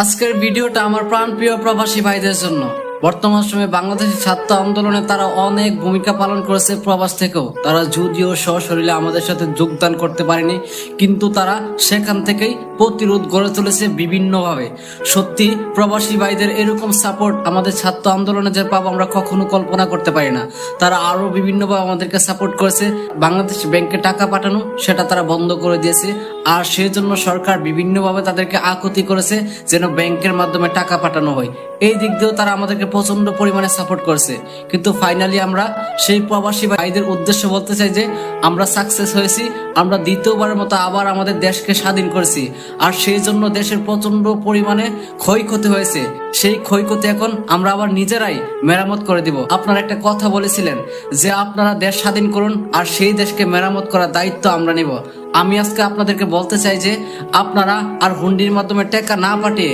আজকের ভিডিওটা আমার প্রাণপ্রিয় প্রবাসী ভাইদের জন্য। বর্তমান সময়ে বাংলাদেশের ছাত্র আন্দোলনে তারা অনেক ভূমিকা পালন করেছে। প্রবাস থেকেও তারা যদিও সশরীরে আমাদের সাথে যোগদান করতে পারেনি, কিন্তু তারা সেখান থেকেই প্রতিরোধ গড়ে তুলেছে বিভিন্নভাবে। সত্যি প্রবাসী ভাইদের এরকম সাপোর্ট আমাদের ছাত্র আন্দোলনে যে পাবো আমরা কখনো কল্পনা করতে পারি না। তারা আরো বিভিন্নভাবে আমাদেরকে সাপোর্ট করেছে। বাংলাদেশ ব্যাংকে টাকা পাঠানো সেটা তারা বন্ধ করে দিয়েছে, আর সেই জন্য সরকার বিভিন্নভাবে তাদেরকে আকুতি করেছে যেন ব্যাংকের মাধ্যমে টাকা পাঠানো হয়। এই দিক দিয়েও তারা আমাদেরকে প্রচন্ড পরিমাণে সাপোর্ট করছে। কিন্তু ফাইনালি আমরা সেই প্রবাসী ভাইদের উদ্দেশ্যে বলতে চাই যে আমরা সাকসেস হয়েছি। আমরা দ্বিতীয়বারের মতো আবার আমাদের দেশকে স্বাধীন করেছি, আর সেই জন্য দেশের প্রচন্ড পরিমাণে ক্ষয়ক্ষতি হয়েছে। সেই ক্ষয়ক্ষতি এখন আমরা আবার নিজেরাই মেরামত করে দিব। আপনারা একটা কথা বলেছিলেন যে আপনারা দেশ স্বাধীন করুন, আর সেই দেশকে মেরামত করার দায়িত্ব আমরা নিব। আমি আজকে আপনাদেরকে বলতে চাই যে আপনারা আর হুন্ডির মাধ্যমে টাকা না পাঠিয়ে